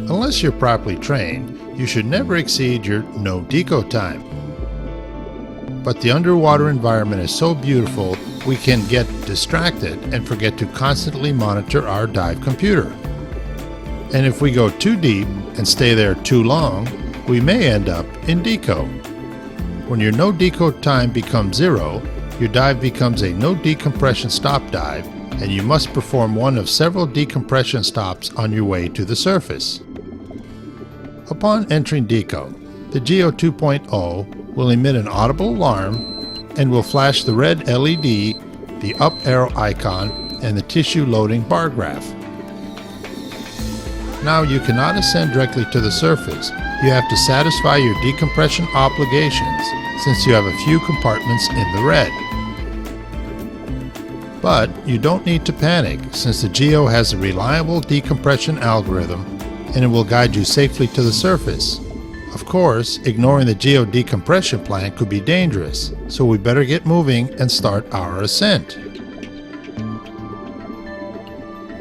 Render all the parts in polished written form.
Unless you're properly trained, you should never exceed your no deco time. But the underwater environment is so beautiful, we can get distracted and forget to constantly monitor our dive computer. And if we go too deep and stay there too long, we may end up in deco. When your no deco time becomes 0, your dive becomes a no decompression stop dive, and you must perform one of several decompression stops on your way to the surface. Upon entering Deco, the Geo 2.0 will emit an audible alarm and will flash the red LED, the up arrow icon, and the tissue loading bar graph. Now you cannot ascend directly to the surface. You have to satisfy your decompression obligations since you have a few compartments in the red. But you don't need to panic since the Geo has a reliable decompression algorithm and it will guide you safely to the surface. Of course, ignoring the Geo decompression plan could be dangerous, so we better get moving and start our ascent.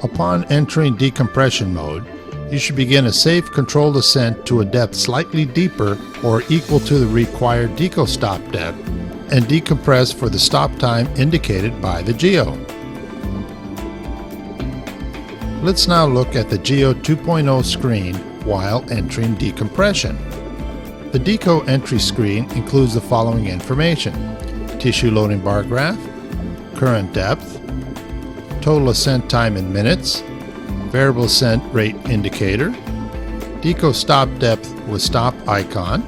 Upon entering decompression mode, you should begin a safe, controlled ascent to a depth slightly deeper or equal to the required deco stop depth and decompress for the stop time indicated by the Geo. Let's now look at the Geo 2.0 screen while entering decompression. The Deco entry screen includes the following information: tissue loading bar graph, current depth, total ascent time in minutes, variable ascent rate indicator, Deco stop depth with stop icon,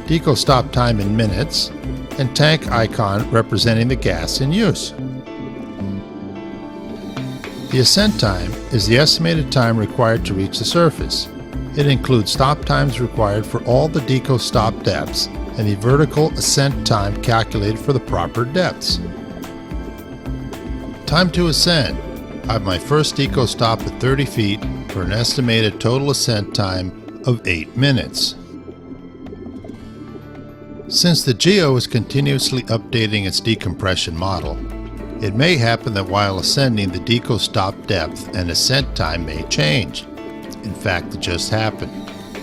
Deco stop time in minutes, and tank icon representing the gas in use. The ascent time is the estimated time required to reach the surface. It includes stop times required for all the Deco stop depths and the vertical ascent time calculated for the proper depths. Time to ascend. I have my first Deco stop at 30 feet for an estimated total ascent time of 8 minutes. Since the Geo is continuously updating its decompression model, it may happen that while ascending the Deco stop depth and ascent time may change. In fact, it just happened.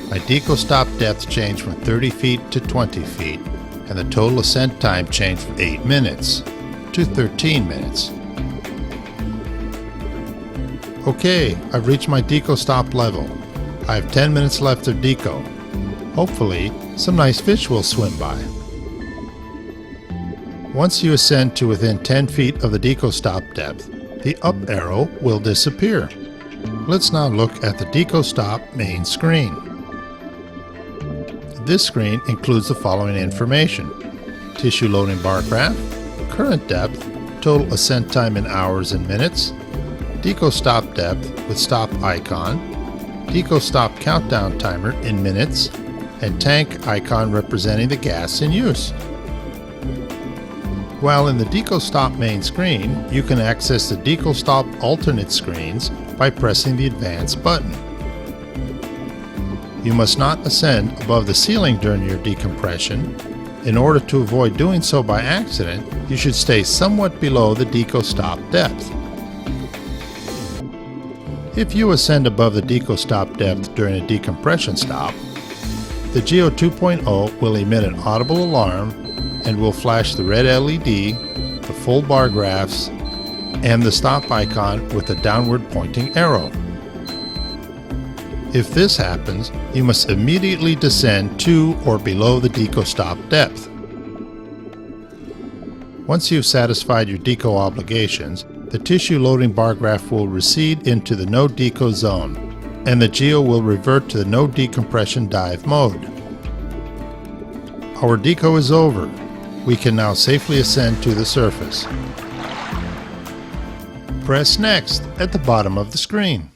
My Deco stop depth changed from 30 feet to 20 feet, and the total ascent time changed from 8 minutes to 13 minutes. Okay, I've reached my Deco stop level. I have 10 minutes left of Deco. Hopefully, some nice fish will swim by. Once you ascend to within 10 feet of the Deco stop depth, the up arrow will disappear. Let's now look at the Deco stop main screen. This screen includes the following information: tissue loading bar graph, current depth, total ascent time in hours and minutes, Deco stop depth with stop icon, Deco stop countdown timer in minutes, and tank icon representing the gas in use. While in the Deco stop main screen, you can access the Deco stop alternate screens by pressing the advance button. You must not ascend above the ceiling during your decompression. In order to avoid doing so by accident, you should stay somewhat below the Deco stop depth. If you ascend above the Deco stop depth during a decompression stop, the Geo 2.0 will emit an audible alarm and will flash the red LED, the full bar graphs, and the stop icon with a downward pointing arrow. If this happens, you must immediately descend to or below the Deco stop depth. Once you've satisfied your Deco obligations, the tissue loading bar graph will recede into the no Deco zone, and the Geo will revert to the no decompression dive mode. Our Deco is over. We can now safely ascend to the surface. Press Next at the bottom of the screen.